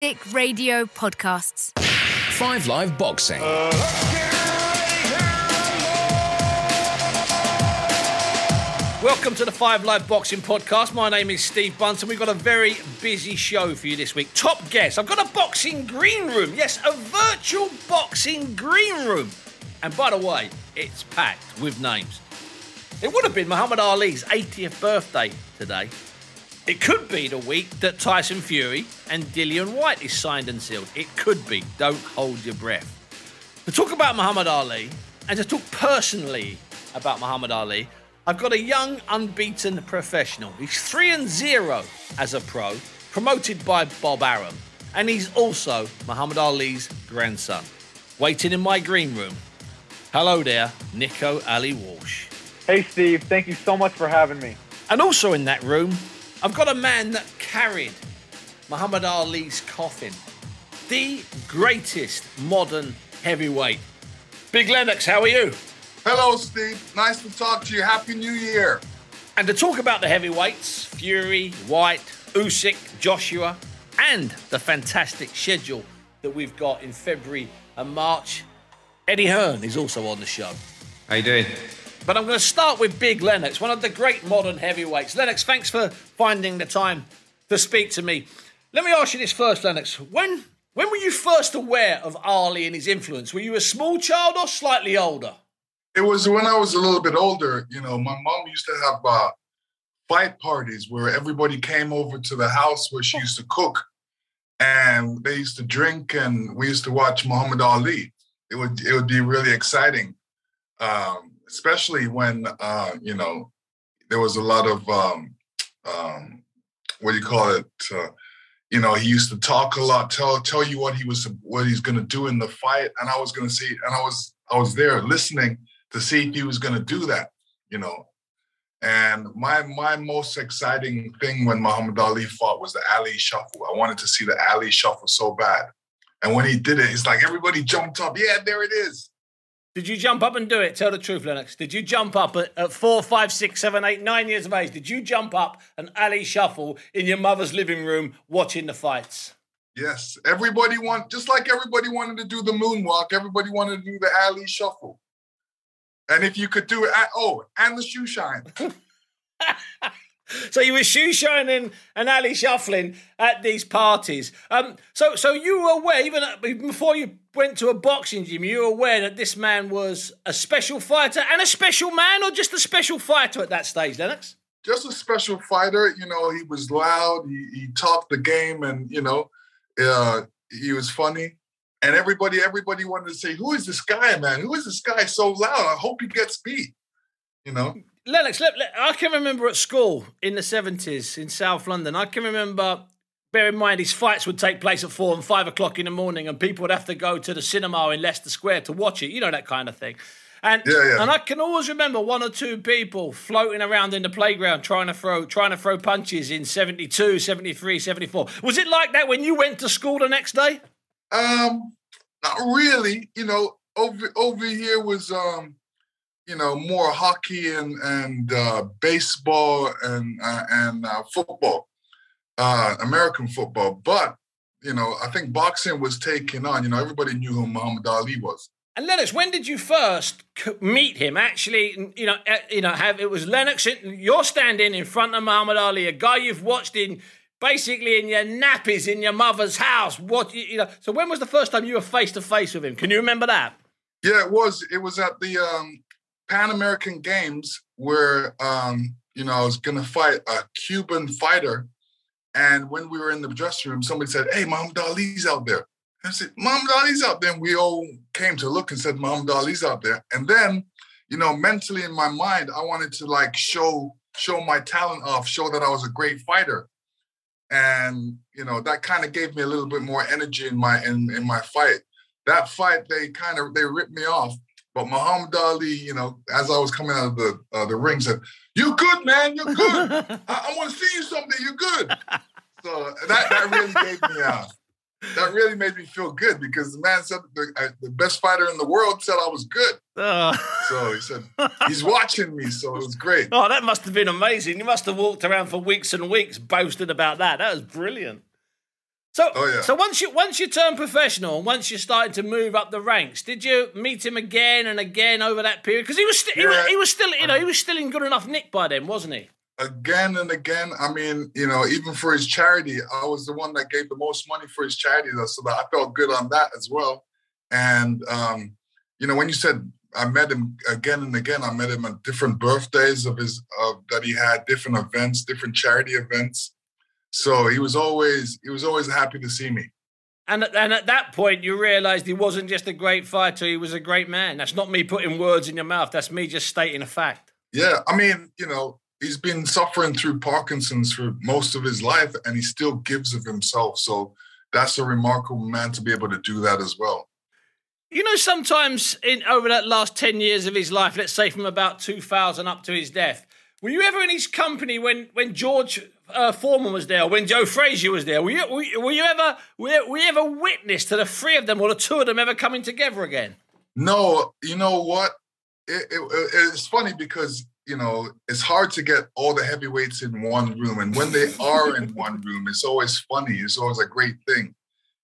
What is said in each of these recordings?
Radio podcasts. 5 Live Boxing. Welcome to the 5 Live Boxing podcast. My name is Steve Bunce and we've got a very busy show for you this week. Top guest, I've got a boxing green room. Yes, a virtual boxing green room. And by the way, it's packed with names. It would have been Muhammad Ali's 80th birthday today. It could be the week that Tyson Fury and Dillian Whyte is signed and sealed. It could be. Don't hold your breath. To talk about Muhammad Ali and to talk personally about Muhammad Ali, I've got a young, unbeaten professional. He's 3-0 as a pro, promoted by Bob Arum, and he's also Muhammad Ali's grandson. Waiting in my green room. Hello there, Nico Ali Walsh. Hey, Steve. Thank you so much for having me. And also in that room, I've got a man that carried Muhammad Ali's coffin. The greatest modern heavyweight. Big Lennox, how are you? Hello, Steve. Nice to talk to you. Happy New Year. And to talk about the heavyweights, Fury, White, Usyk, Joshua, and the fantastic schedule that we've got in February and March, Eddie Hearn is also on the show. How you doing? But I'm going to start with Big Lennox, one of the great modern heavyweights. Lennox, thanks for finding the time to speak to me. Let me ask you this first, Lennox. When were you first aware of Ali and his influence? Were you a small child or slightly older? It was when I was a little bit older. You know, my mom used to have fight parties where everybody came over to the house where she used to cook. And they used to drink and we used to watch Muhammad Ali. It would be really exciting. Especially when, there was a lot of, he used to talk a lot, tell you what he's going to do in the fight. And I was going to see, and I was there listening to see if he was going to do that, And my most exciting thing when Muhammad Ali fought was the Ali Shuffle. I wanted to see the Ali Shuffle so bad. And when he did it, it's like everybody jumped up. Yeah, there it is. Did you jump up and do it? Tell the truth, Lennox. Did you jump up at 4, 5, 6, 7, 8, 9 years of age? Did you jump up and Ali Shuffle in your mother's living room watching the fights? Yes. Just like everybody wanted to do the moonwalk, everybody wanted to do the Ali Shuffle. And if you could do it, and the shoe shine. So you were shoe shining and Ali shuffling at these parties. So you were aware, even before you went to a boxing gym, you were aware that this man was a special fighter and a special man, or just a special fighter at that stage, Lennox? Just a special fighter. He was loud. He talked the game, and he was funny. And everybody wanted to say, "Who is this guy, man? Who is this guy so loud? I hope he gets beat." Lennox, I can remember at school in the 70s in South London, I can remember, bear in mind, his fights would take place at 4 and 5 o'clock in the morning and people would have to go to the cinema in Leicester Square to watch it, that kind of thing. And I can always remember 1 or 2 people floating around in the playground trying to throw punches in 72, 73, 74. Was it like that when you went to school the next day? Not really. Over here was... more hockey and baseball and football, American football. But, I think boxing was taking on. Everybody knew who Muhammad Ali was. And Lennox, when did you first meet him? Actually, it was Lennox. You're standing in front of Muhammad Ali, a guy you've watched basically in your nappies in your mother's house. So when was the first time you were face to face with him? Can you remember that? Yeah, it was. It was at the Pan American Games where, I was going to fight a Cuban fighter. And when we were in the dressing room, somebody said, "Hey, Muhammad Ali's out there." And I said, "Muhammad Ali's out there." And we all came to look and said, "Muhammad Ali's out there." And then, mentally in my mind, I wanted to show my talent off, show that I was a great fighter. And, that kind of gave me a little bit more energy in my fight. That fight, they ripped me off. But Muhammad Ali, as I was coming out of the ring, said, "You good, man? You're good. I want to see you someday. You're good." So that really gave me that really made me feel good because the man said the best fighter in the world said I was good. So he said he's watching me, so it was great. Oh, that must have been amazing. You must have walked around for weeks and weeks boasting about that. That was brilliant. So, Oh, yeah. so once you turn professional, and once you started to move up the ranks, did you meet him again and again over that period? Because he was still, he was still in good enough nick by then, wasn't he? Again and again. I mean, even for his charity, I was the one that gave the most money for his charity, so that I felt good on that as well. And when you said I met him again and again, I met him at different birthdays that he had, different events, different charity events. So he was always happy to see me. And at that point, you realised he wasn't just a great fighter; he was a great man. That's not me putting words in your mouth. That's me just stating a fact. Yeah, I mean, he's been suffering through Parkinson's for most of his life, and he still gives of himself. So that's a remarkable man to be able to do that as well. Sometimes over that last 10 years of his life, let's say from about 2000 up to his death, were you ever in his company when George Foreman was there, when Joe Frazier was there? Were you ever witness to the three of them or the two of them ever coming together again? No, you know what? It's funny because, it's hard to get all the heavyweights in one room. And when they are in one room, it's always funny. It's always a great thing.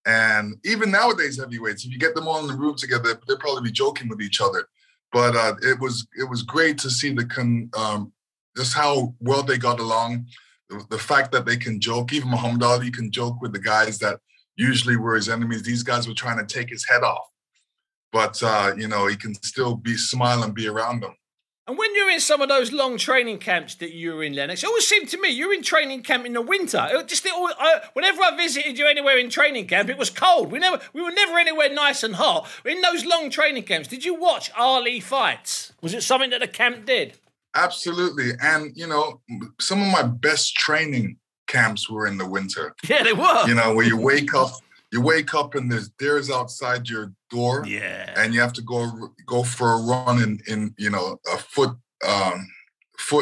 And even nowadays, heavyweights, if you get them all in the room together, they'll probably be joking with each other. But it was great to see just how well they got along. The fact that they can joke. Even Muhammad Ali can joke with the guys that usually were his enemies. These guys were trying to take his head off. But, he can still smile and be around them. And when you're in some of those long training camps that you were in, Lennox, it always seemed to me you were in training camp in the winter. Whenever I visited you anywhere in training camp, it was cold. We were never anywhere nice and hot. In those long training camps, did you watch Ali fights? Was it something that the camp did? Absolutely. And, some of my best training camps were in the winter. Yeah, they were. Where you wake up and there's deers outside your door. Yeah. And you have to go for a run in a foot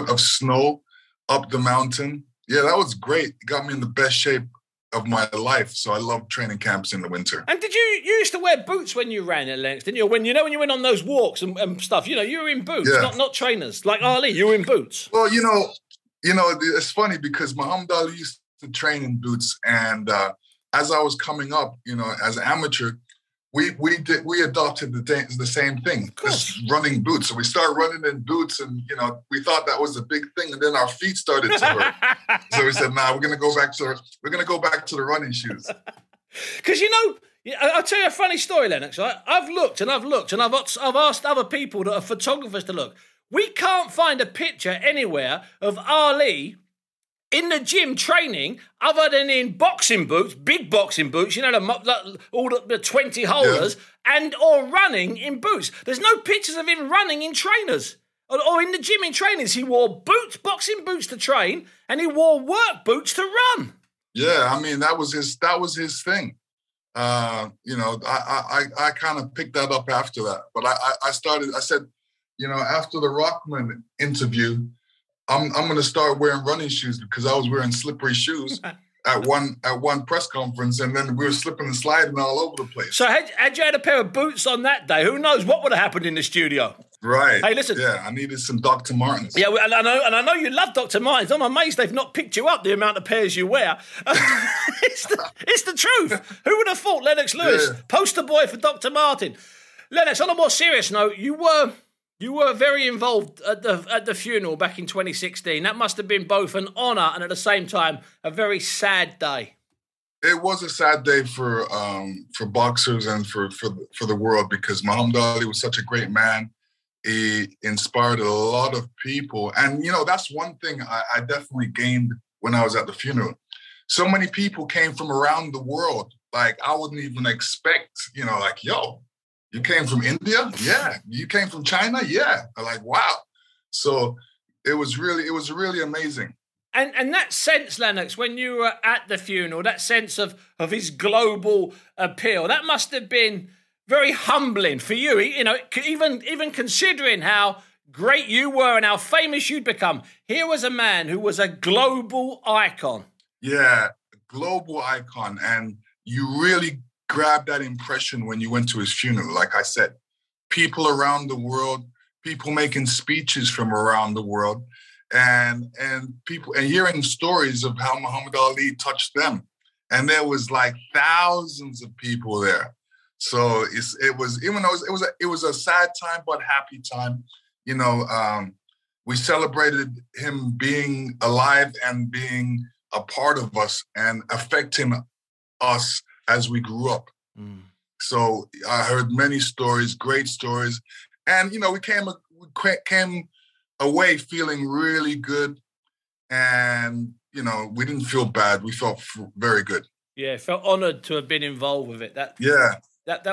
of snow up the mountain. Yeah, that was great. It got me in the best shape of my life. So I love training camps in the winter. And did you used to wear boots when you ran at Lennox, didn't you? When you went on those walks and stuff, you were in boots, yeah. not trainers. Like Ali, you were in boots. Well, it's funny because Muhammad Ali used to train in boots, and as I was coming up, as an amateur, we adopted the same thing, just running boots. So we started running in boots, and we thought that was a big thing, and then our feet started to hurt. So we said, "Nah, we're gonna go back to the running shoes." Because I'll tell you a funny story, Lennox. Right? I've looked, and I've asked other people that are photographers to look. We can't find a picture anywhere of Ali in the gym training, other than in boxing boots, big boxing boots, all the 20 holders, and or running in boots. There's no pictures of him running in trainers or in the gym in trainers. He wore boxing boots to train, and he wore work boots to run. Yeah, I mean that was his thing. I kind of picked that up after that, but I said, after the Rockman interview, I'm going to start wearing running shoes because I was wearing slippery shoes at one press conference, and then we were slipping and sliding all over the place. So had you had a pair of boots on that day, who knows what would have happened in the studio? Right. Hey, listen. Yeah, I needed some Dr. Martens. Yeah, and I know you love Dr. Martens. I'm amazed they've not picked you up the amount of pairs you wear. It's the truth. Who would have thought Lennox Lewis, poster boy for Dr. Martin? Lennox, on a more serious note, you were very involved at the funeral back in 2016. That must have been both an honour and at the same time a very sad day. It was a sad day for boxers and for the world because Muhammad Ali was such a great man. He inspired a lot of people. And, that's one thing I definitely gained when I was at the funeral. So many people came from around the world. Like, I wouldn't even expect, yo, you came from India? Yeah. You came from China? Yeah. I'm like, wow. So it was really amazing. And that sense, Lennox, when you were at the funeral, that sense of his global appeal, that must have been very humbling for you, even considering how great you were and how famous you'd become. Here was a man who was a global icon. Yeah, global icon. And you really grabbed that impression when you went to his funeral. Like I said, people around the world, people making speeches from around the world, and people and hearing stories of how Muhammad Ali touched them. and there was like thousands of people there. So it was, even though it was a sad time but happy time. We celebrated him being alive and being a part of us and affecting us as we grew up. So I heard many stories, great stories, and we came away feeling really good, and we didn't feel bad. We felt very good. Yeah, felt honoured to have been involved with it. That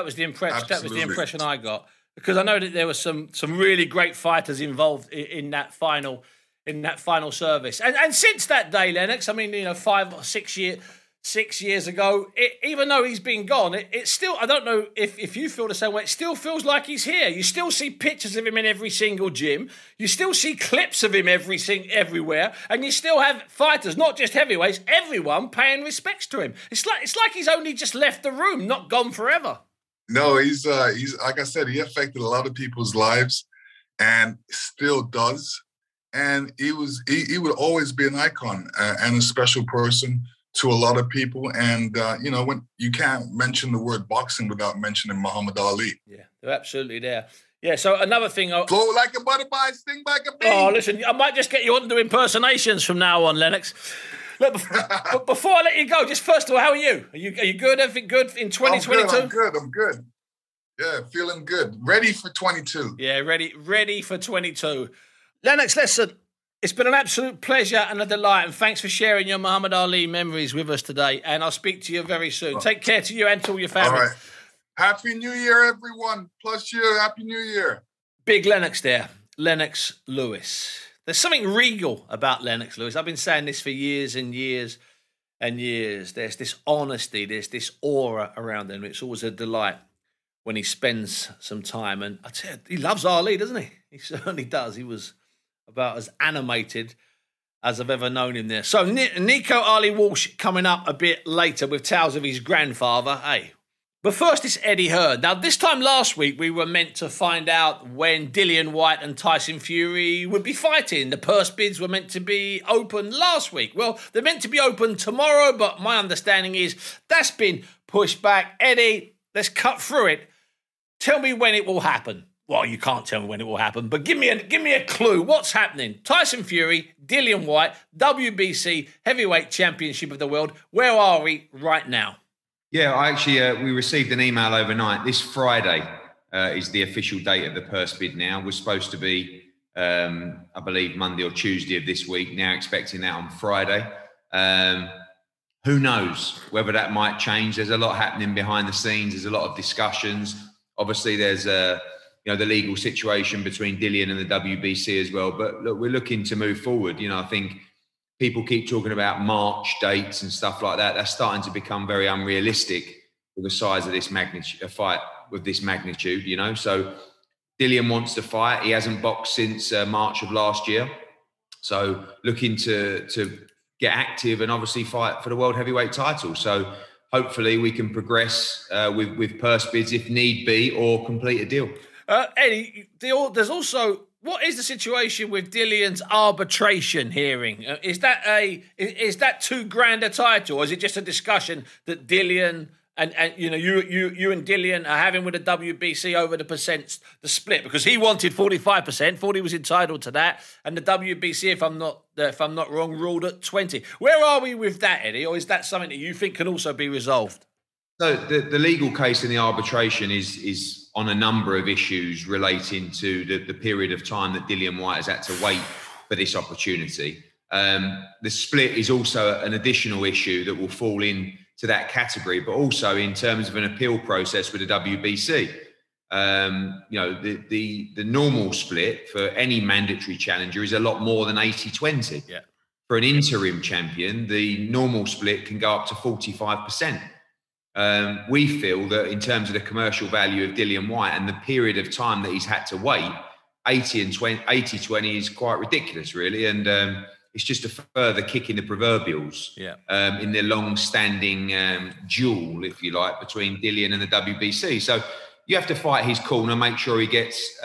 was the impression. Absolutely. That was the impression I got, because I know that there were some really great fighters involved in that final service. And since that day, Lennox, I mean, 5 or 6 years ago, even though he's been gone, it still, I don't know if you feel the same way, it still feels like he's here. You still see pictures of him in every single gym. You still see clips of him everywhere. And you still have fighters, not just heavyweights, everyone paying respects to him. It's like he's only just left the room, not gone forever. No, he's like I said, he affected a lot of people's lives and still does. And he would always be an icon and a special person to a lot of people. And, when you can't mention the word boxing without mentioning Muhammad Ali. Yeah, they're absolutely there. Yeah, so another thing... Flow like a butterfly, sting like a bee. Oh, listen, I might just get you on to do impersonations from now on, Lennox. Look, before I let you go, just first of all, how are you? Are you good? Everything good in 2022? I'm good. Yeah, feeling good. Ready for 22. Yeah, ready for 22. Lennox, listen, it's been an absolute pleasure and a delight, and thanks for sharing your Muhammad Ali memories with us today, and I'll speak to you very soon. Take care to you and to all your family. All right. Happy New Year, everyone. Plus you, Happy New Year. Big Lennox there, Lennox Lewis. There's something regal about Lennox Lewis. I've been saying this for years and years and years. There's this honesty, there's this aura around him. It's always a delight when he spends some time. And I tell you, he loves Ali, doesn't he? He certainly does. He was about as animated as I've ever known him there. So Nico Ali Walsh coming up a bit later with tales of his grandfather. Hey. But first, it's Eddie Hearn. Now, this time last week, we were meant to find out when Dillian Whyte and Tyson Fury would be fighting. The purse bids were meant to be open last week. Well, they're meant to be open tomorrow, but my understanding is that's been pushed back. Eddie, let's cut through it. Tell me when it will happen. Well, you can't tell me when it will happen, but give me a clue. What's happening? Tyson Fury, Dillian Whyte, WBC Heavyweight Championship of the World. Where are we right now? Yeah, we received an email overnight. This Friday is the official date of the purse bid now. We're supposed to be, I believe, Monday or Tuesday of this week. Now expecting that on Friday. Who knows whether that might change? There's a lot happening behind the scenes. There's a lot of discussions. Obviously, there's the legal situation between Dillian and the WBC as well. But look, we're looking to move forward. I think people keep talking about March dates and stuff like that. That's starting to become very unrealistic with the size of this magnitude, a fight with this magnitude, So Dillian wants to fight. He hasn't boxed since March of last year. So looking to get active and obviously fight for the world heavyweight title. So hopefully we can progress with purse bids if need be, or complete a deal. Eddie, there's also... What is the situation with Dillian's arbitration hearing? Is that too grand a title, or is it just a discussion that Dillian and you and Dillian are having with the WBC over the split? Because he wanted 45%, thought he was entitled to that, and the WBC, if I'm not wrong, ruled at 20%. Where are we with that, Eddie, or is that something that you think can also be resolved? So the legal case in the arbitration is on a number of issues relating to the period of time that Dillian Whyte has had to wait for this opportunity. The split is also an additional issue that will fall into that category, but also in terms of an appeal process with the WBC. The normal split for any mandatory challenger is a lot more than 80-20. Yeah. For an interim champion, the normal split can go up to 45%. We feel that in terms of the commercial value of Dillian Whyte and the period of time that he's had to wait, 80-20 is quite ridiculous, really. And it's just a further kick in the proverbials in the long-standing duel, if you like, between Dillian and the WBC. So you have to fight his corner, make sure he gets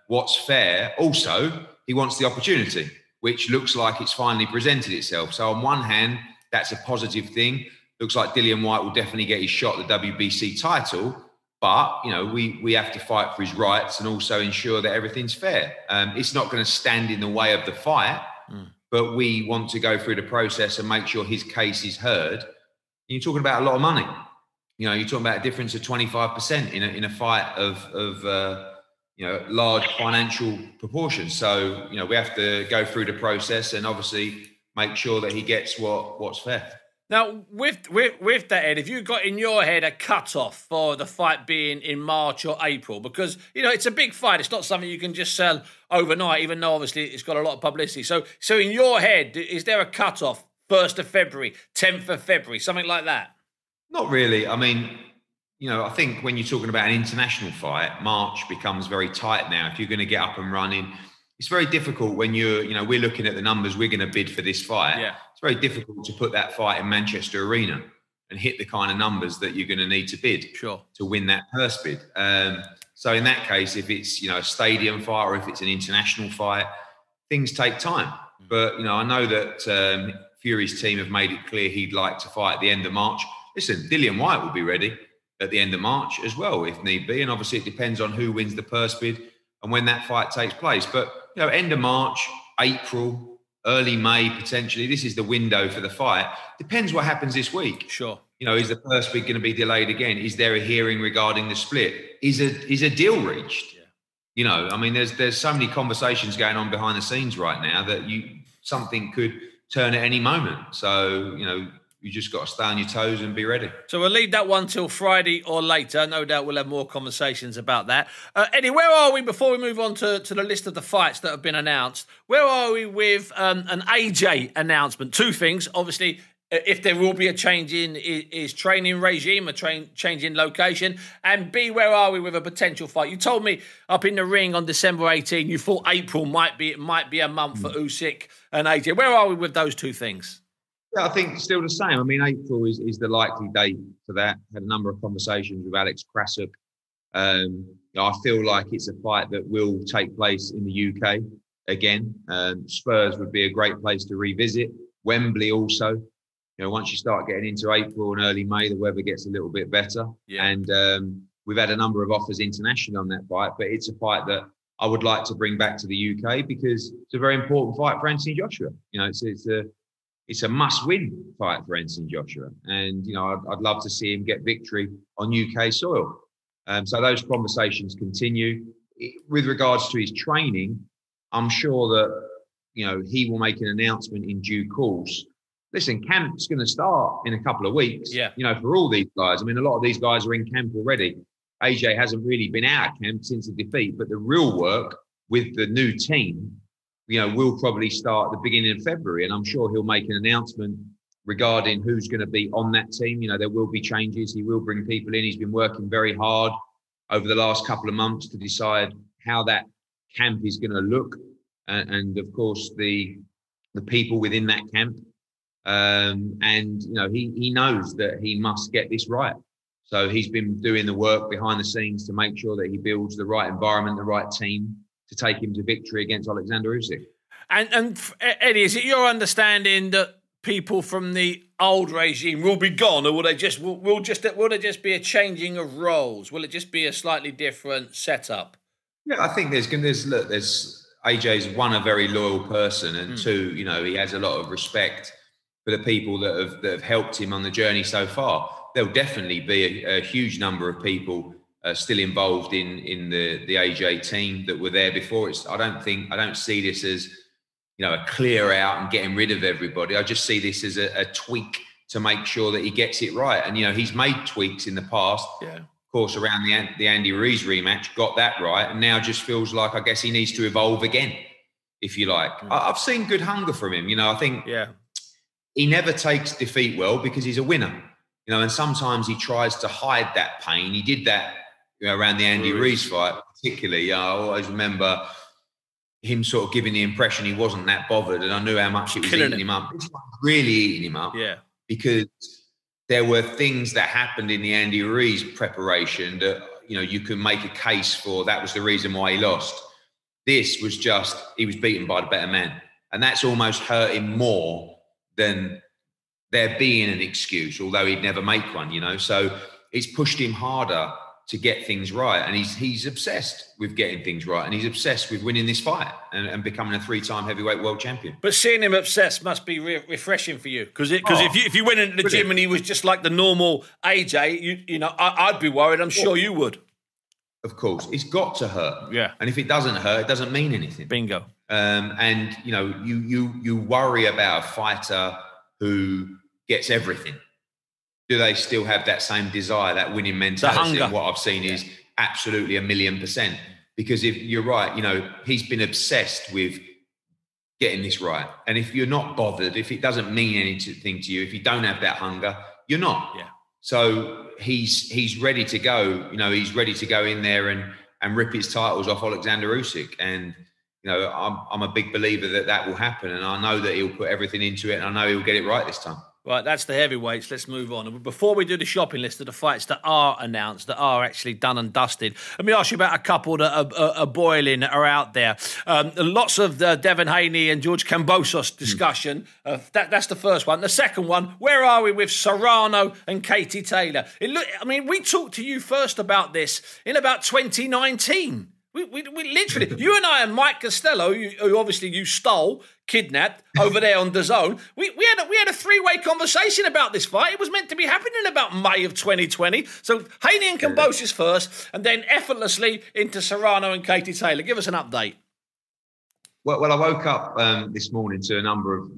what's fair. Also, he wants the opportunity, which looks like it's finally presented itself. So on one hand, that's a positive thing. looks like Dillian Whyte will definitely get his shot at the WBC title. But, you know, we have to fight for his rights and also ensure that everything's fair. It's not going to stand in the way of the fight, but we want to go through the process and make sure his case is heard. And you're talking about a lot of money. You know, you're talking about a difference of 25% in a fight of large financial proportions. So, you know, we have to go through the process and obviously make sure that he gets what's fair. Now, with that, Ed, have you got in your head a cut-off for the fight being in March or April? Because, you know, it's a big fight. It's not something you can just sell overnight, even though obviously it's got a lot of publicity. So in your head, is there a cut-off? 1st of February, 10th of February, something like that? Not really. I mean, you know, I think when you're talking about an international fight, March becomes very tight now. If you're going to get up and running, it's very difficult when we're looking at the numbers we're going to bid for this fight. Yeah. It's very difficult to put that fight in Manchester Arena and hit the kind of numbers that you're going to need to bid to win that purse bid. So in that case, if it's, you know, a stadium fight or if it's an international fight, things take time. But, you know, I know that Fury's team have made it clear he'd like to fight at the end of March. Listen, Dillian Whyte will be ready at the end of March as well, if need be. And obviously it depends on who wins the purse bid and when that fight takes place. But, you know, end of March, April, early May, potentially, this is the window for the fight. Depends what happens this week. Sure. You know, is the purse bid going to be delayed again? Is there a hearing regarding the split? Is a deal reached? Yeah. You know, I mean, there's so many conversations going on behind the scenes right now that something could turn at any moment. So, you know, you just got to stay on your toes and be ready. So we'll leave that one till Friday or later. No doubt we'll have more conversations about that. Eddie, where are we before we move on to the list of the fights that have been announced? Where are we with an AJ announcement? Two things. Obviously, if there will be a change in his training regime, change in location. And B, where are we with a potential fight? You told me up in the ring on December 18, you thought April might be a month for Usyk and AJ. Where are we with those two things? Yeah, I think still the same. I mean, April is the likely date for that. Had a number of conversations with Alex Krasuk. I feel like it's a fight that will take place in the UK again. Spurs would be a great place to revisit. Wembley also. You know, once you start getting into April and early May, the weather gets a little bit better. Yeah. And we've had a number of offers internationally on that fight, but it's a fight that I would like to bring back to the UK because it's a very important fight for Anthony Joshua. You know, it's a must-win fight for Anthony Joshua. And, you know, I'd love to see him get victory on UK soil. So those conversations continue. With regards to his training, I'm sure that, you know, he will make an announcement in due course. Listen, camp's going to start in a couple of weeks, you know, for all these guys. I mean, a lot of these guys are in camp already. AJ hasn't really been out of camp since the defeat, but the real work with the new team, you know, will probably start at the beginning of February. And I'm sure he'll make an announcement regarding who's going to be on that team. You know, there will be changes. He will bring people in. He's been working very hard over the last couple of months to decide how that camp is going to look. And of course, the people within that camp. And, you know, he knows that he must get this right. So he's been doing the work behind the scenes to make sure that he builds the right environment, the right team to take him to victory against Alexander Usyk. And Eddie, is it your understanding that people from the old regime will be gone, or will there just be a changing of roles? Will it just be a slightly different setup? Yeah, I think there's AJ's one, a very loyal person, and two, you know, he has a lot of respect for the people that have helped him on the journey so far. There'll definitely be a huge number of people still involved in the AJ team that were there before. I don't see this as, you know, a clear out and getting rid of everybody. I just see this as a tweak to make sure that he gets it right. And, you know, he's made tweaks in the past. Yeah. Of course, around the Andy Ruiz rematch, got that right. And now just feels like, I guess he needs to evolve again, if you like. I've seen good hunger from him. You know, I think he never takes defeat well because he's a winner. You know, and sometimes he tries to hide that pain. He did that, you know, around the Andy Ruiz fight, particularly. I always remember him sort of giving the impression he wasn't that bothered, and I knew how much it was eating him up. It's really eating him up, because there were things that happened in the Andy Ruiz preparation that, you know, you can make a case for. That was the reason why he lost. This was just, he was beaten by the better man, and that's almost hurt him more than there being an excuse, although he'd never make one, you know. So it's pushed him harder to get things right. And he's obsessed with getting things right. And he's obsessed with winning this fight and becoming a 3-time heavyweight world champion. But seeing him obsessed must be refreshing for you. Because if you went into the gym and he was just like the normal AJ, you know, I'd be worried. I'm sure you would. Of course. It's got to hurt. Yeah. And if it doesn't hurt, it doesn't mean anything. Bingo. And, you know, you worry about a fighter who gets everything. Do they still have that same desire, that winning mentality? The hunger. And what I've seen is absolutely 1,000,000%. Because if you're right, you know, he's been obsessed with getting this right. And if you're not bothered, if it doesn't mean anything to you, if you don't have that hunger, you're not. Yeah. So he's ready to go. You know, he's ready to go in there and rip his titles off Alexander Usyk. And you know, I'm a big believer that will happen, and I know that he'll put everything into it, and I know he'll get it right this time. Right, that's the heavyweights. Let's move on. Before we do the shopping list of the fights that are announced, that are actually done and dusted, let me ask you about a couple that are boiling, that are out there. Lots of Devin Haney and George Kambosos discussion. That's the first one. The second one, where are we with Serrano and Katie Taylor? We talked to you first about this in about 2019. We literally, you and I and Mike Costello, who obviously you stole, kidnapped over there on DAZN. We had a 3-way conversation about this fight. It was meant to be happening in about May of 2020. So Haney and Kambosos first, and then effortlessly into Serrano and Katie Taylor. Give us an update. Well, I woke up this morning to a number of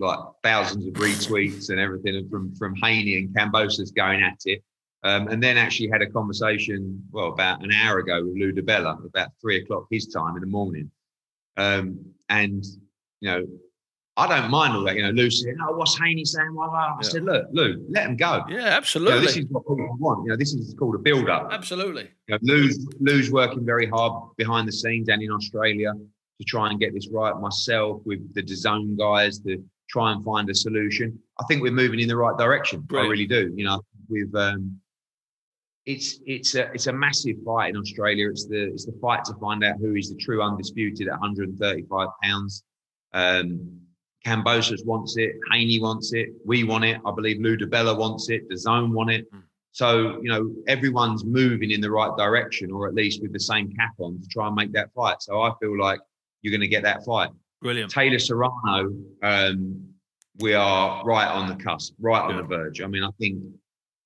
thousands of retweets and everything from Haney and Kambosos going at it. And then actually had a conversation, about an hour ago with Lou DiBella, about 3 o'clock his time in the morning. And, you know, I don't mind all that. You know, Lou said, "Oh, what's Haney saying?" I said, "Look, Lou, let him go." Yeah, absolutely. You know, this is what people want. You know, this is called a build-up. Absolutely. You know, Lou's working very hard behind the scenes and in Australia to try and get this right. Myself with the DAZN guys to try and find a solution. I think we're moving in the right direction. Brilliant. I really do. You know, with it's a massive fight in Australia. It's the fight to find out who is the true undisputed at 135 pounds. Kambosos wants it. Haney wants it. We want it. I believe Lou DiBella wants it. DAZN want it. So, you know, everyone's moving in the right direction, or at least with the same cap on to try and make that fight. So I feel like you're going to get that fight. Brilliant. Taylor Serrano, we are right on the cusp, right on the verge. I mean, I think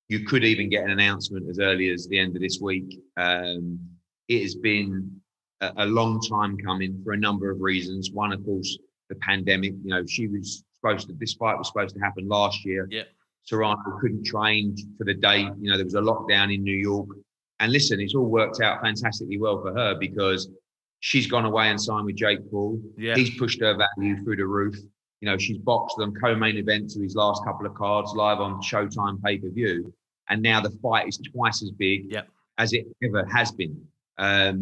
you could even get an announcement as early as the end of this week. It has been a long time coming for a number of reasons. One, of course, the pandemic. You know, this fight was supposed to happen last year. Yeah. Serrano couldn't train for the date. You know, there was a lockdown in New York. And listen, it's all worked out fantastically well for her because she's gone away and signed with Jake Paul. Yeah. He's pushed her value through the roof. You know, she's boxed them co-main event to his last couple of cards live on Showtime pay-per-view. And now the fight is twice as big as it ever has been. I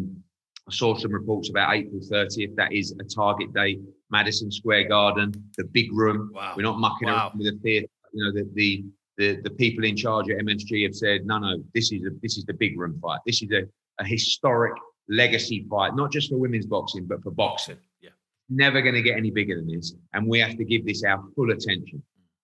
saw some reports about April 30th. That is a target date. Madison Square Garden, the big room. Wow. We're not mucking around with the theatre. You know, the people in charge at MSG have said, no, this is the big room fight. This is a historic legacy fight, not just for women's boxing, but for boxing. Yeah. Never going to get any bigger than this. And we have to give this our full attention.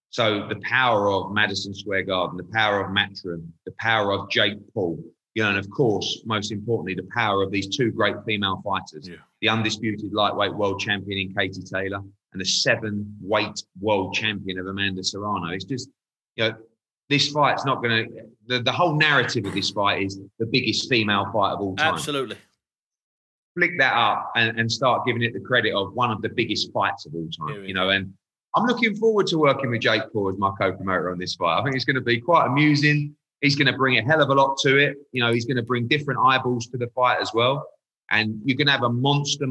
So the power of Madison Square Garden, the power of Matchroom, the power of Jake Paul, you know, and of course, most importantly, the power of these two great female fighters, the undisputed lightweight world champion in Katie Taylor and the 7-weight world champion of Amanda Serrano. It's just, you know, this fight's not going to, the whole narrative of this fight is the biggest female fight of all time. Absolutely. Flick that up and start giving it the credit of one of the biggest fights of all time, you know, and I'm looking forward to working with Jake Paul as my co-promoter on this fight. I think it's going to be quite amusing. He's going to bring a hell of a lot to it. You know, he's going to bring different eyeballs to the fight as well. And you're going to have a monster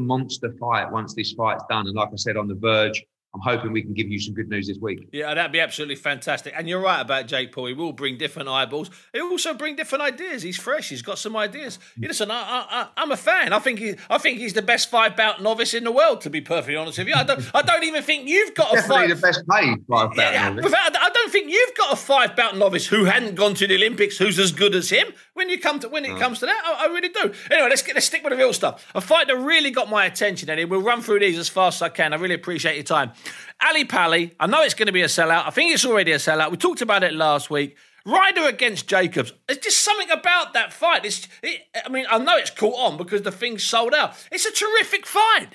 fight once this fight's done. And like I said, on the verge, I'm hoping we can give you some good news this week. Yeah, that'd be absolutely fantastic. And you're right about Jake Paul. He will bring different eyeballs. He'll also bring different ideas. He's fresh. He's got some ideas. Listen, I'm a fan. I think he's the best 5-bout novice in the world, to be perfectly honest with you. I don't even think you've got definitely the best paid 5-bout novice. I don't think you've got a 5-bout novice who hadn't gone to the Olympics who's as good as him. when it comes to that. I really do. Anyway, let's stick with the real stuff. A fight that really got my attention, Eddie. We'll run through these as fast as I can. I really appreciate your time. Ali Pali, I know it's going to be a sellout. I think it's already a sellout. We talked about it last week. Ryder against Jacobs. There's just something about that fight. I know it's caught on because the thing's sold out. It's a terrific fight.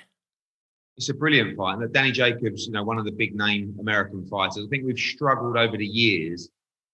It's a brilliant fight. And Danny Jacobs, one of the big name American fighters. I think we've struggled over the years,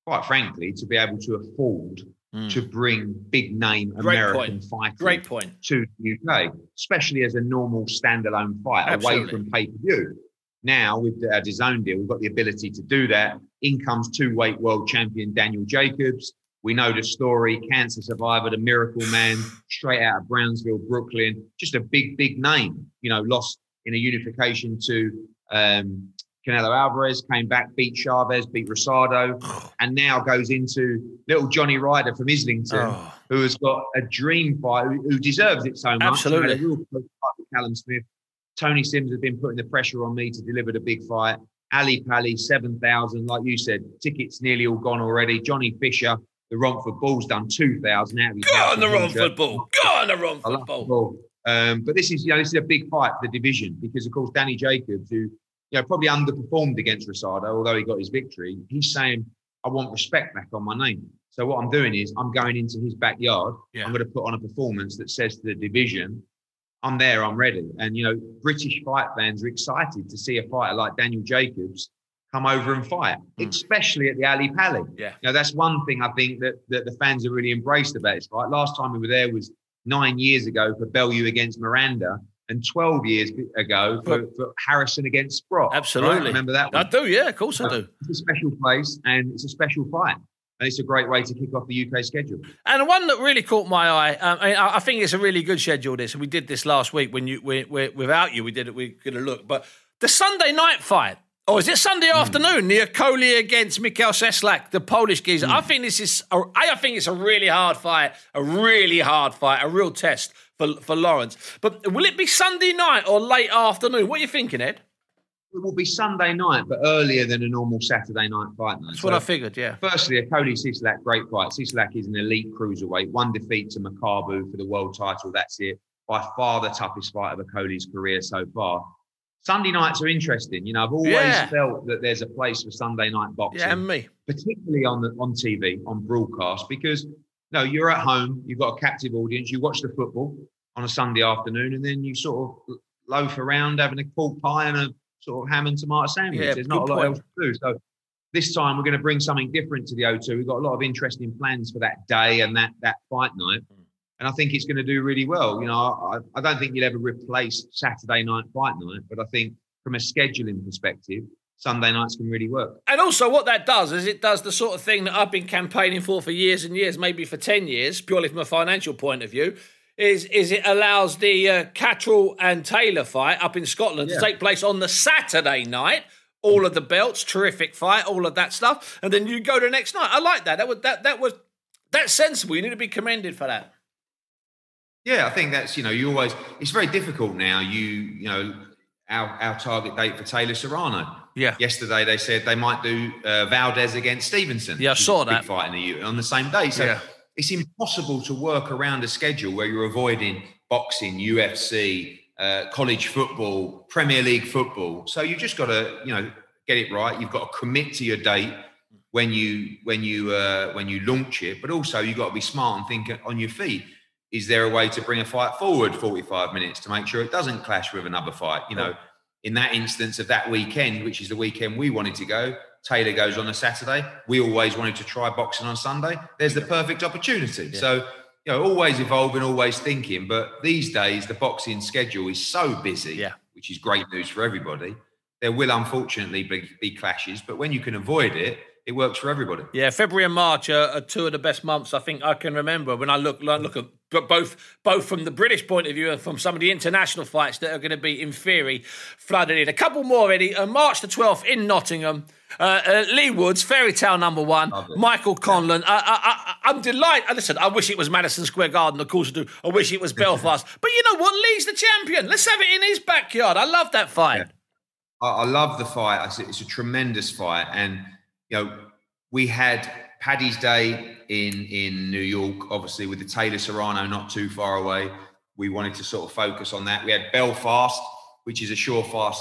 quite frankly, to be able to afford to bring big name American fighters to the UK, especially as a normal standalone fight away from pay-per-view. Now, with our DAZN deal, we've got the ability to do that. In comes two-weight world champion Daniel Jacobs. We know the story, cancer survivor, the miracle man, straight out of Brownsville, Brooklyn. Just a big, big name, lost in a unification to Canelo Alvarez, came back, beat Chavez, beat Rosado, and now goes into little Johnny Ryder from Islington, who has got a dream fight, who deserves it so much. Absolutely. Had a real close fight with Callum Smith. Tony Sims has been putting the pressure on me to deliver the big fight. Ali Pali, 7,000, like you said, tickets nearly all gone already. Johnny Fisher, the Romford Bull's done 2,000 out of his Go on the Romford Bull. Go on the Romford Bull. But this is a big fight for the division because, of course, Danny Jacobs, who probably underperformed against Rosado, although he got his victory, he's saying, I want respect back on my name. So what I'm doing is I'm going into his backyard. Yeah. I'm going to put on a performance that says to the division, I'm there, I'm ready. And, British fight fans are excited to see a fighter like Daniel Jacobs come over and fight, especially at the Ali Pali. Yeah. That's one thing I think that the fans are really embraced about this fight. Last time we were there was 9 years ago for Bellew against Miranda and 12 years ago for Harrison against Sprott. Absolutely. Right? Remember that one? I do, yeah, of course I do. It's a special place and it's a special fight. And it's a great way to kick off the UK schedule. And one that really caught my eye, I think it's a really good schedule, this. We did this last week without you. We did a look. But the Sunday night fight, or is it Sunday afternoon? Nico Ali against Mikhail Cieslak, the Polish geezer. I think it's a really hard fight, a real test for Lawrence. But will it be Sunday night or late afternoon? What are you thinking, Ed? It will be Sunday night, but earlier than a normal Saturday night fight night. That's what I figured, yeah. Firstly, a Ali Cieslak, great fight. Cieslak is an elite cruiserweight. One defeat to Makabu for the world title. That's it. By far the toughest fight of Akoli's career so far. Sunday nights are interesting. I've always felt that there's a place for Sunday night boxing. Yeah, and me. Particularly on TV, on broadcast, because you're at home, you've got a captive audience, you watch the football on a Sunday afternoon, and then you sort of loaf around having a pork pie and a sort of ham and tomato sandwich. Yeah, there's not a lot else to do. So this time we're going to bring something different to the O2. We've got a lot of interesting plans for that day and that fight night. And I think it's going to do really well. I don't think you'll ever replace Saturday night fight night, but I think from a scheduling perspective, Sunday nights can really work. And also what that does is it does the sort of thing that I've been campaigning for years and years, maybe for 10 years, purely from a financial point of view, is it allows the Catterall and Taylor fight up in Scotland to take place on the Saturday night. All of the belts, terrific fight, all of that stuff, and then you go the next night. I like that. That's sensible. You need to be commended for that. Yeah, I think that's it's very difficult now. Our target date for Taylor Serrano. Yeah. Yesterday they said they might do Valdez against Stevenson. Yeah, I saw that big fight on the same day. So. Yeah. It's impossible to work around a schedule where you're avoiding boxing, UFC, college football, Premier League football. So you just got to, get it right. You've got to commit to your date when you launch it, but also you've got to be smart and think on your feet. Is there a way to bring a fight forward 45 minutes to make sure it doesn't clash with another fight? In that instance of that weekend, which is the weekend we wanted to go, Taylor goes on a Saturday. We always wanted to try boxing on Sunday. There's the perfect opportunity. Yeah. So, always evolving, always thinking. But these days, the boxing schedule is so busy, which is great news for everybody. There will unfortunately be clashes, but when you can avoid it, it works for everybody. Yeah, February and March are two of the best months I think I can remember when I look at both from the British point of view and from some of the international fights that are going to be in theory flooded in. A couple more, Eddie. March the 12th in Nottingham. Lee Woods, Fairy Tale #1, Michael Conlon. I'm delighted. Listen, I wish it was Madison Square Garden, of course I do. I wish it was Belfast. But you know what? Lee's the champion. Let's have it in his backyard. I love that fight. Yeah. I love the fight. It's a tremendous fight. And, we had Paddy's Day in New York, obviously with the Taylor Serrano not too far away. We wanted to sort of focus on that. We had Belfast, which is a surefire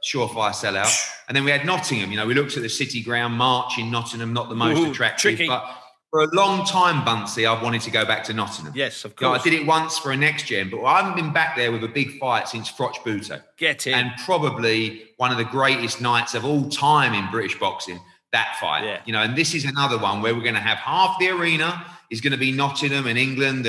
sellout. And then we had Nottingham. You know, we looked at the City Ground, March in Nottingham, not the most attractive. Tricky. But for a long time, Bunce, I've wanted to go back to Nottingham. Yes, of course. You know, I did it once for a next gen, but I haven't been back there with a big fight since Froch Buto. Get it. And probably one of the greatest nights of all time in British boxing, that fight. Yeah. You know, and this is another one where we're going to have half the arena is going to be Nottingham and England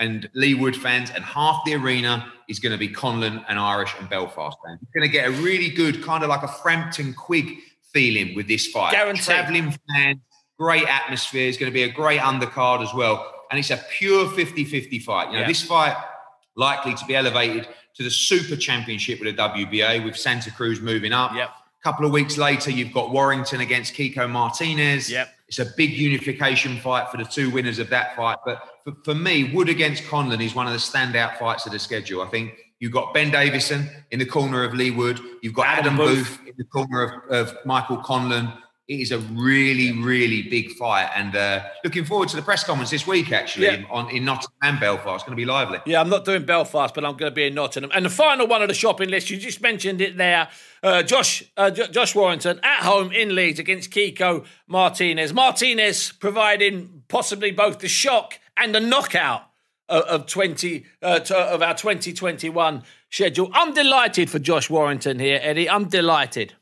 and Leewood fans, and half the arena is going to be Conlon and Irish and Belfast fans. You're going to get a really good kind of like a Frampton Quigg feeling with this fight. Guaranteed. Travelling fans, great atmosphere. It's going to be a great undercard as well. And it's a pure 50-50 fight. You know, this fight likely to be elevated to the Super Championship with the WBA, with Santa Cruz moving up. Yep. A couple of weeks later, you've got Warrington against Kiko Martinez. Yep. It's a big unification fight for the two winners of that fight. But for me, Wood against Conlon is one of the standout fights of the schedule. I think you've got Ben Davison in the corner of Lee Wood. You've got Adam Booth in the corner of Michael Conlon. It is a really, really big fight. And looking forward to the press conference this week, actually, in Nottingham and Belfast. It's going to be lively. Yeah, I'm not doing Belfast, but I'm going to be in Nottingham. And the final one of the shopping list, you just mentioned it there, Josh Warrington at home in Leeds against Kiko Martinez. Martinez providing possibly both the shock and the knockout of our 2021 schedule. I'm delighted for Josh Warrington here, Eddie. I'm delighted.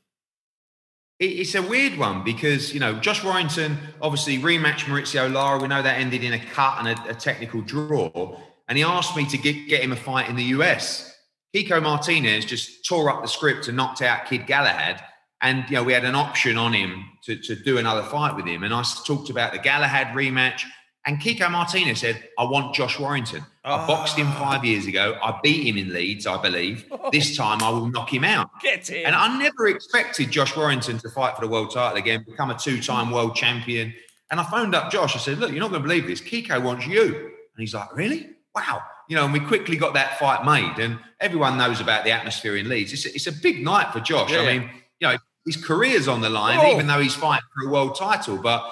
It's a weird one because, you know, Josh Warrington, obviously rematch Maurizio Lara. We know that ended in a cut and a technical draw. And he asked me to get him a fight in the US. Kiko Martinez just tore up the script and knocked out Kid Galahad. And, you know, we had an option on him to do another fight with him. And I talked about the Galahad rematch. And Kiko Martinez said, I want Josh Warrington. I boxed him 5 years ago. I beat him in Leeds, I believe. This time I will knock him out. Get him. And I never expected Josh Warrington to fight for the world title again, become a two-time world champion. And I phoned up Josh. I said, look, you're not going to believe this. Kiko wants you. And he's like, really? Wow. You know, and we quickly got that fight made. And everyone knows about the atmosphere in Leeds. It's a big night for Josh. Yeah. I mean, you know, his career's on the line, even though he's fighting for a world title. But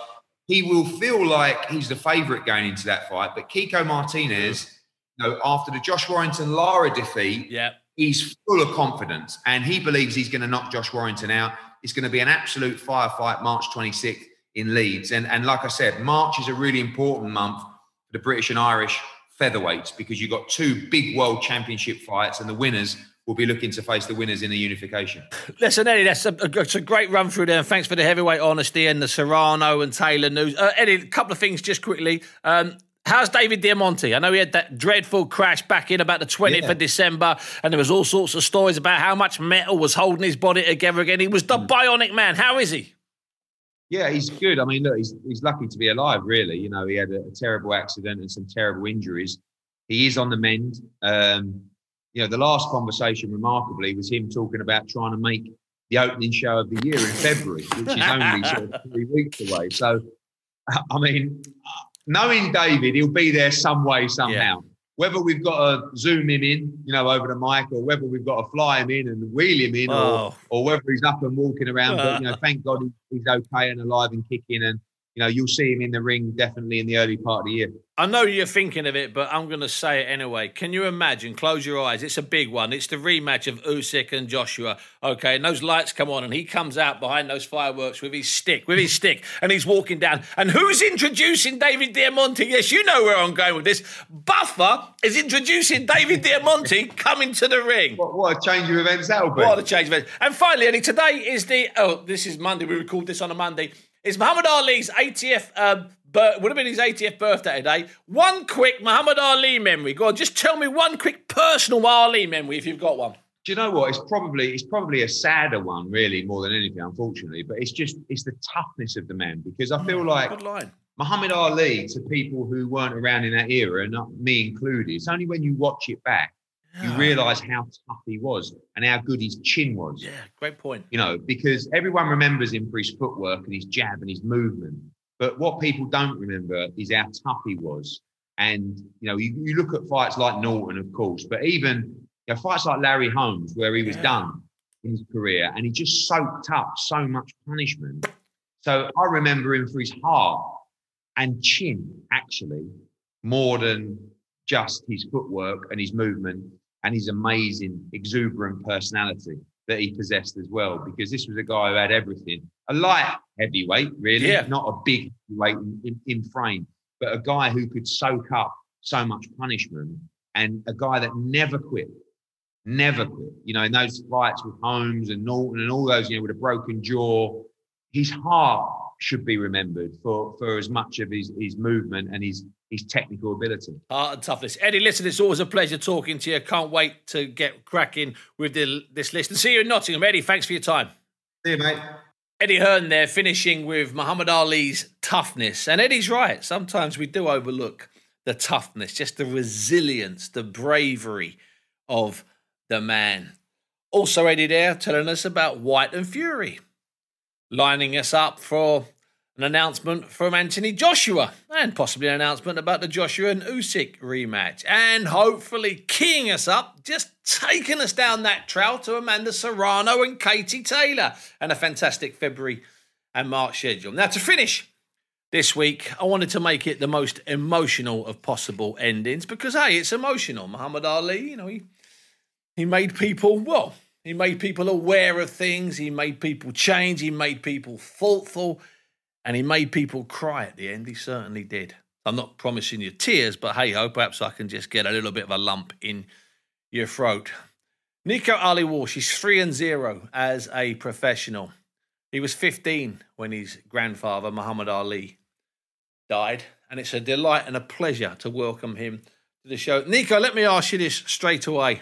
he will feel like he's the favourite going into that fight. But Kiko Martinez, you know, after the Josh Warrington-Lara defeat, he's full of confidence. And he believes he's going to knock Josh Warrington out. It's going to be an absolute firefight March 26th in Leeds. And like I said, March is a really important month for the British and Irish featherweights because you've got two big world championship fights and the winners will be looking to face the winners in the unification. Listen, Eddie, that's a great run through there. And thanks for the heavyweight honesty and the Serrano and Taylor news. Eddie, a couple of things just quickly. How's David Diamante? I know he had that dreadful crash back in about the 20th of December, and there was all sorts of stories about how much metal was holding his body together again. He was the bionic man. How is he? Yeah, he's good. I mean, look, he's lucky to be alive, really. You know, he had a terrible accident and some terrible injuries. He is on the mend. You know, the last conversation, remarkably, was him talking about trying to make the opening show of the year in February, which is only sort of 3 weeks away. So, I mean, knowing David, he'll be there some way, somehow. Yeah. Whether we've got to zoom him in, you know, over the mic, or whether we've got to fly him in and wheel him in, or whether he's up and walking around. But, you know, thank God he's okay and alive and kicking. And, you know, you'll see him in the ring definitely in the early part of the year. I know you're thinking of it, but I'm going to say it anyway. Can you imagine? Close your eyes. It's a big one. It's the rematch of Usyk and Joshua. Okay, and those lights come on, and he comes out behind those fireworks with his stick, and he's walking down. And who's introducing David Diamante? Yes, you know where I'm going with this. Buffer is introducing David Diamante coming to the ring. What a change of events that'll be. What a change of events. And finally, Eddie, today is this is Monday. We record this on a Monday. It's Muhammad Ali's 80th would have been his 80th birthday today. One quick Muhammad Ali memory. Go on, just tell me one quick personal Ali memory if you've got one. Do you know what? It's probably a sadder one, really, more than anything, unfortunately. But it's the toughness of the man, because I feel like good line. Muhammad Ali, to people who weren't around in that era, and not me included, it's only when you watch it back you realise how tough he was and how good his chin was. Yeah, great point. You know, because everyone remembers him for his footwork and his jab and his movement. But what people don't remember is how tough he was. And, you know, you look at fights like Norton, of course, but even fights like Larry Holmes, where he was done in his career, and he just soaked up so much punishment. So I remember him for his heart. and chin, actually, more than just his footwork and his movement and his amazing, exuberant personality that he possessed as well, because this was a guy who had everything. A light heavyweight, really, not a big weight in frame, but a guy who could soak up so much punishment, and a guy that never quit. Never quit. You know, in those fights with Holmes and Norton and all those, you know, with a broken jaw, his heart should be remembered for as much of his movement and his technical ability. Heart and toughness. Eddie, listen, it's always a pleasure talking to you. Can't wait to get cracking with this list. And see you in Nottingham. Eddie, thanks for your time. See you, mate. Eddie Hearn there, finishing with Muhammad Ali's toughness. And Eddie's right. Sometimes we do overlook the toughness, just the resilience, the bravery of the man. Also, Eddie there telling us about White and Fury, lining us up for an announcement from Anthony Joshua, and possibly an announcement about the Joshua and Usyk rematch, and hopefully keying us up, just taking us down that trail to Amanda Serrano and Katie Taylor, and a fantastic February and March schedule. Now, to finish this week, I wanted to make it the most emotional of possible endings, because, hey, it's emotional. Muhammad Ali, you know, he made people, well, he made people aware of things, he made people change, he made people thoughtful, and he made people cry at the end. He certainly did. I'm not promising you tears, but hey-ho, perhaps I can just get a little bit of a lump in your throat. Nico Ali Walsh, he's 3-0 as a professional. He was 15 when his grandfather, Muhammad Ali, died, and it's a delight and a pleasure to welcome him to the show. Nico, let me ask you this straight away.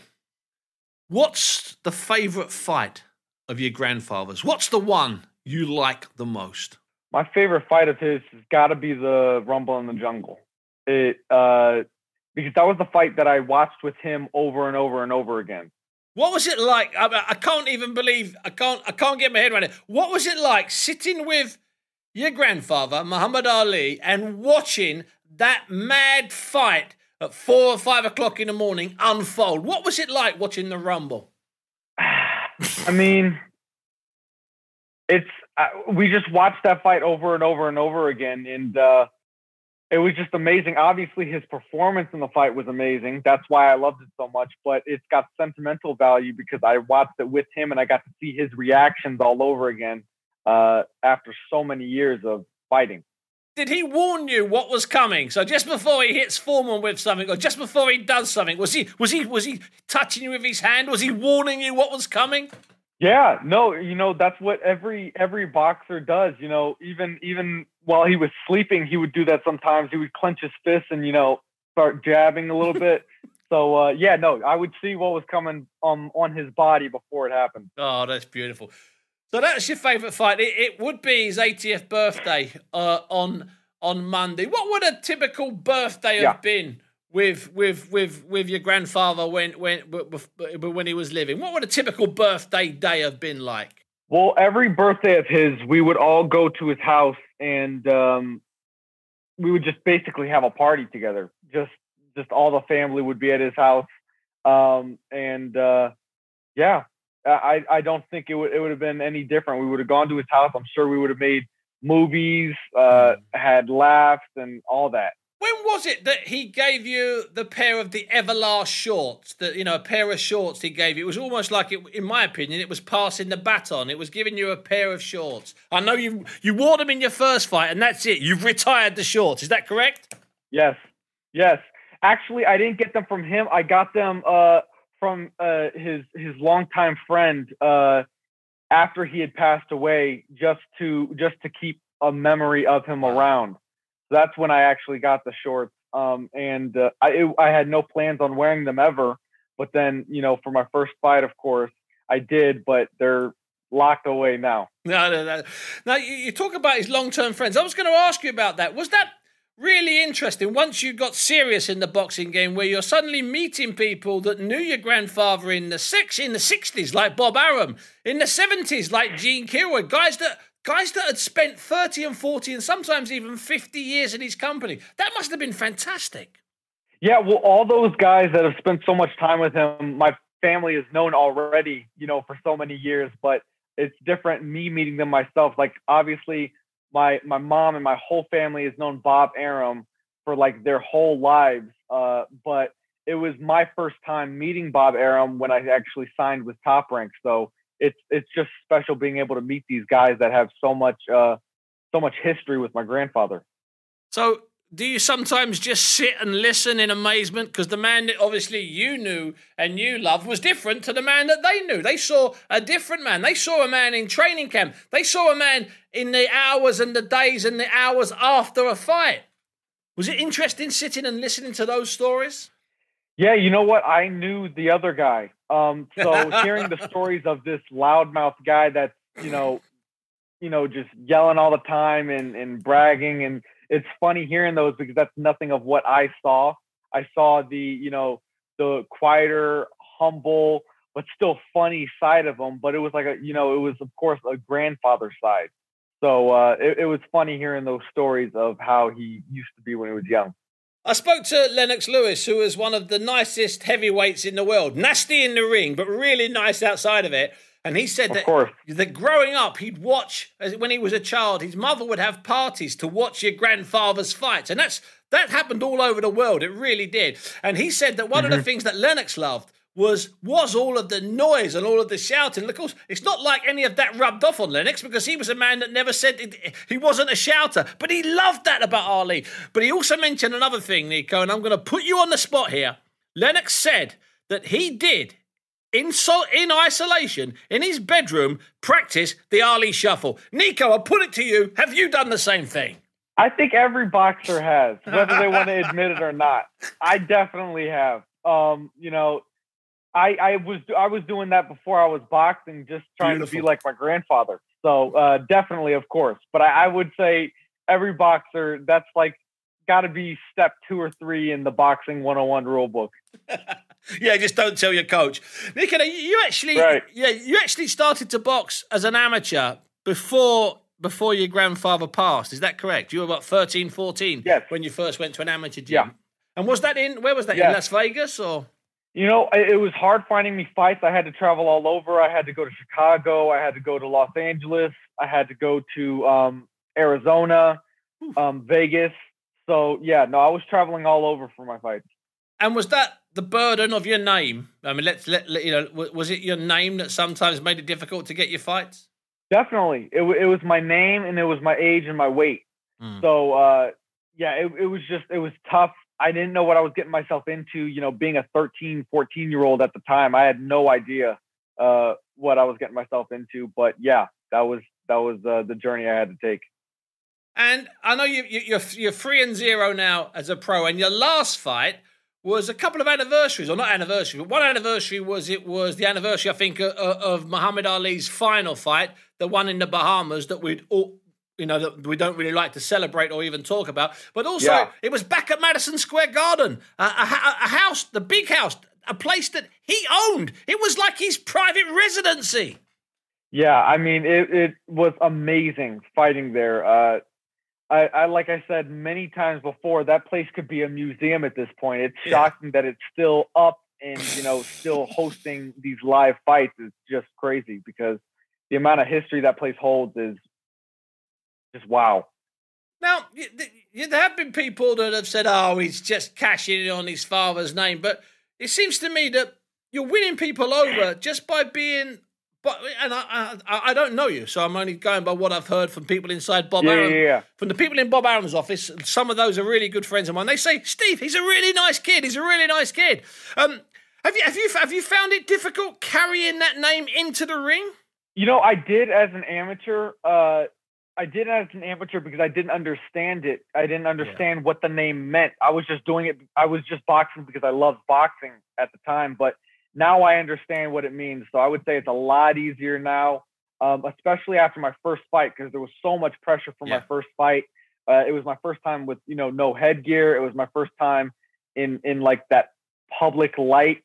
What's the favourite fight of your grandfather's? What's the one you like the most? My favorite fight of his has got to be the Rumble in the Jungle. Because that was the fight that I watched with him over and over and over again. What was it like? I can't even believe, I can't get my head around it. What was it like sitting with your grandfather, Muhammad Ali, and watching that mad fight at 4 or 5 o'clock in the morning unfold? What was it like watching the Rumble? I mean, we just watched that fight over and over and over again, and it was just amazing. Obviously, his performance in the fight was amazing. That's why I loved it so much, but it's got sentimental value because I watched it with him, and I got to see his reactions all over again after so many years of fighting. Did he warn you what was coming? So just before he hits Foreman with something, or just before he does something, was he touching you with his hand? Was he warning you what was coming? Yeah, no, you know, that's what every boxer does. You know, even while he was sleeping, he would do that sometimes. He would clench his fists and, you know, start jabbing a little bit. So, yeah, no, I would see what was coming on his body before it happened. Oh, that's beautiful. So that's your favourite fight. It would be his 80th birthday on Monday. What would a typical birthday have been with your grandfather when he was living? What would a typical birthday day have been like? Well, every birthday of his, we would all go to his house and we would just basically have a party together. Just all the family would be at his house. I don't think it would have been any different. We would have gone to his house. I'm sure we would have made movies, had laughs and all that. When was it that he gave you the pair of the Everlast shorts? A pair of shorts he gave you. It was almost like, in my opinion, it was passing the baton. It was giving you a pair of shorts. I know you wore them in your first fight, and that's it. You've retired the shorts. Is that correct? Yes. Actually, I didn't get them from him. I got them from his longtime friend after he had passed away, just to keep a memory of him around. That's when I actually got the shorts. I had no plans on wearing them ever. But then, you know, for my first fight, of course, I did, but they're locked away now. No. Now, you talk about his long-term friends. I was going to ask you about that. Was that really interesting once you got serious in the boxing game, where you're suddenly meeting people that knew your grandfather in the 60s, like Bob Arum, in the 70s, like Gene Kilroy, guys that had spent 30 and 40 and sometimes even 50 years in his company? That must have been fantastic. Yeah, well, all those guys that have spent so much time with him, my family has known already, you know, for so many years, but it's different me meeting them myself. Like, obviously, my mom and my whole family has known Bob Arum for like their whole lives. But it was my first time meeting Bob Arum when I actually signed with Top Rank. So it's just special being able to meet these guys that have so much history with my grandfather. So do you sometimes just sit and listen in amazement? Because the man that obviously you knew and you loved was different to the man that they knew. They saw a different man. They saw a man in training camp. They saw a man in the hours and the days and the hours after a fight. Was it interesting sitting and listening to those stories? Yeah, you know what? I knew the other guy. So hearing the stories of this loudmouth guy that's, just yelling all the time and bragging, and it's funny hearing those because that's nothing of what I saw. I saw the quieter, humble, but still funny side of him. But it was like it was of course a grandfather side. So it was funny hearing those stories of how he used to be when he was young. I spoke to Lennox Lewis, who was one of the nicest heavyweights in the world. Nasty in the ring, but really nice outside of it. And he said that growing up, he'd watch, when he was a child, his mother would have parties to watch your grandfather's fights. And that happened all over the world. It really did. And he said that one of the things that Lennox loved was all of the noise and all of the shouting. And of course, it's not like any of that rubbed off on Lennox because he was a man that never said he wasn't a shouter. But he loved that about Ali. But he also mentioned another thing, Nico, and I'm going to put you on the spot here. Lennox said that he did, in isolation, in his bedroom, practice the Ali Shuffle. Nico, I'll put it to you. Have you done the same thing? I think every boxer has, whether they want to admit it or not. I definitely have. I was doing that before I was boxing, just trying to be like my grandfather. So definitely, of course. But I would say every boxer, that's like got to be step 2 or 3 in the boxing 101 rule book. Yeah, just don't tell your coach. Nicola, you actually started to box as an amateur before your grandfather passed. Is that correct? You were about 13, 14 when you first went to an amateur gym. Yeah. And where was that, in Las Vegas or? It was hard finding me fights. I had to travel all over. I had to go to Chicago. I had to go to Los Angeles. I had to go to Arizona, Vegas. So, I was traveling all over for my fights. And was that the burden of your name? I mean, was it your name that sometimes made it difficult to get your fights? Definitely. It was my name and it was my age and my weight. So, it was tough. I didn't know what I was getting myself into, being a 13, 14-year-old at the time. I had no idea what I was getting myself into. But, that was the journey I had to take. And I know you're 3-0 now as a pro, and your last fight was a couple of anniversaries, or not anniversary, but one anniversary was the anniversary, I think, of Muhammad Ali's final fight, the one in the Bahamas that we'd all, that we don't really like to celebrate or even talk about. But also, it was back at Madison Square Garden, a house, the big house, a place that he owned. It was like his private residency. Yeah, I mean, it was amazing fighting there. I like I said many times before, that place could be a museum at this point. It's shocking that it's still up and, still hosting these live fights is just crazy because the amount of history that place holds is just wow. Now, there have been people that have said, oh, he's just cashing in on his father's name. But it seems to me that you're winning people over just by being... But I don't know you, so I'm only going by what I've heard from people inside Bob Arum. Yeah. From the people in Bob Arum's office, some of those are really good friends of mine. They say, Steve, he's a really nice kid. He's a really nice kid. Have you found it difficult carrying that name into the ring? I did as an amateur. Because I didn't understand it. I didn't understand what the name meant. I was just doing it. I was just boxing because I loved boxing at the time, but now I understand what it means. So I would say it's a lot easier now, especially after my first fight, because there was so much pressure for my first fight. It was my first time with, no headgear. It was my first time in like that public light.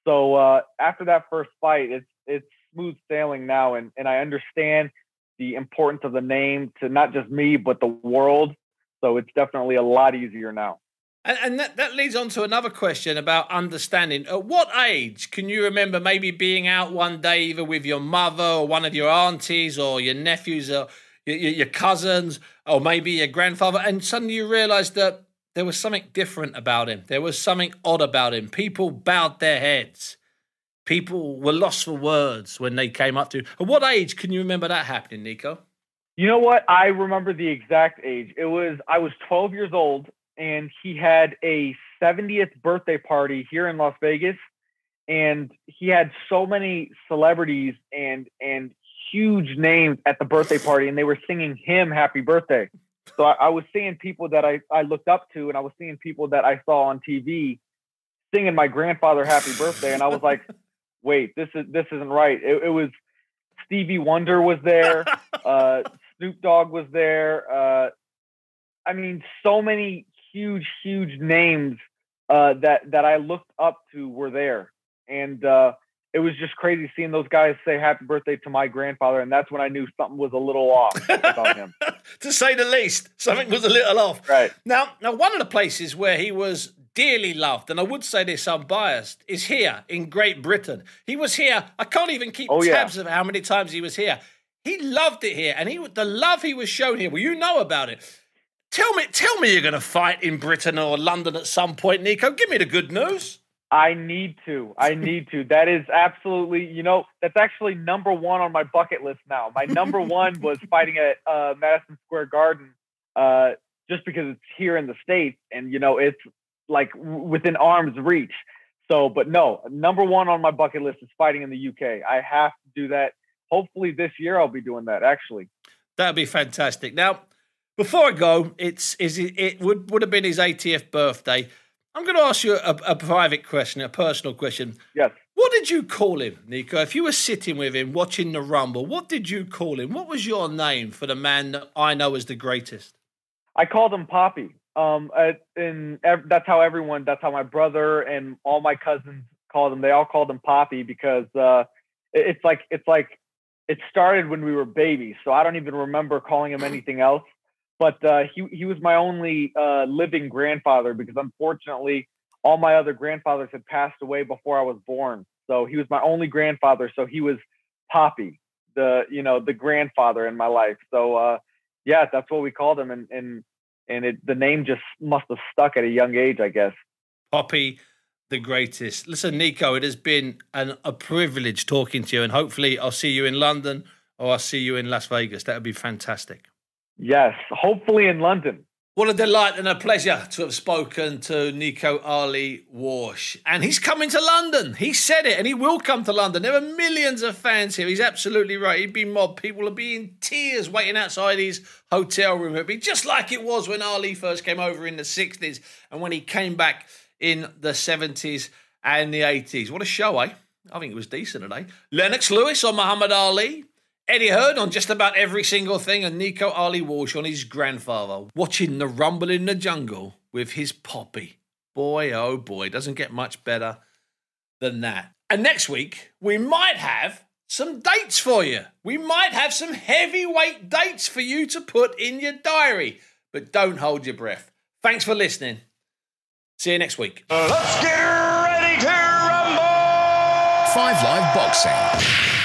So after that first fight, it's smooth sailing now. And I understand the importance of the name to not just me, but the world. So it's definitely a lot easier now. And that leads on to another question about understanding. At what age can you remember maybe being out one day either with your mother or one of your aunties or your nephews or your cousins, or maybe your grandfather, and suddenly you realised that there was something different about him. There was something odd about him. People bowed their heads. People were lost for words when they came up to him. At what age can you remember that happening, Nico? You know what? I remember the exact age. I was 12 years old, and he had a 70th birthday party here in Las Vegas, and he had so many celebrities and huge names at the birthday party, and they were singing him happy birthday. So I was seeing people that I looked up to, and I was seeing people that I saw on TV singing my grandfather happy birthday, and I was like, wait, this isn't right. It was Stevie Wonder was there, Snoop Dogg was there. I mean, so many huge names that I looked up to were there, and it was just crazy seeing those guys say happy birthday to my grandfather, and that's when I knew something was a little off about him. To say the least, something was a little off. Right. Now, one of the places where he was dearly loved, and I would say this unbiased, is here in Great Britain. He was here. I can't even keep tabs of how many times he was here. He loved it here, and the love he was shown here, well, you know about it. Tell me you're going to fight in Britain or London at some point, Nico. Give me the good news. I need to. That is absolutely, that's actually number one on my bucket list now. My number one was fighting at Madison Square Garden just because it's here in the States and, it's like within arm's reach. So, but no, number one on my bucket list is fighting in the UK. I have to do that. Hopefully this year I'll be doing that, actually. That'd be fantastic. Now, before I go, it would have been his 80th birthday. I'm going to ask you a private question, a personal question. Yes. What did you call him, Nico? If you were sitting with him watching the Rumble, what did you call him? What was your name for the man that I know as the greatest? I called him Poppy. And that's how my brother and all my cousins called him. They all called him Poppy because it's like it started when we were babies. So I don't even remember calling him anything else. But he was my only living grandfather because unfortunately all my other grandfathers had passed away before I was born. So he was my only grandfather. So he was Poppy, the grandfather in my life. So that's what we called him, and the name just must have stuck at a young age, I guess. Poppy, the greatest. Listen, Nico, it has been a privilege talking to you, and hopefully I'll see you in London or I'll see you in Las Vegas. That would be fantastic. Yes, hopefully in London. What a delight and a pleasure to have spoken to Nico Ali Walsh. And he's coming to London. He said it, and he will come to London. There are millions of fans here. He's absolutely right. He'd be mobbed. People will be in tears waiting outside his hotel room. It'd be just like it was when Ali first came over in the 60s and when he came back in the 70s and the 80s. What a show, eh? I think it was decent today. Lennox Lewis on Muhammad Ali. Eddie Hearn on just about every single thing, and Nico Ali Walsh on his grandfather, watching the rumble in the jungle with his Poppy. Boy, oh boy, doesn't get much better than that. And next week, we might have some dates for you. We might have some heavyweight dates for you to put in your diary. But don't hold your breath. Thanks for listening. See you next week. Let's get ready to rumble! 5 Live Boxing.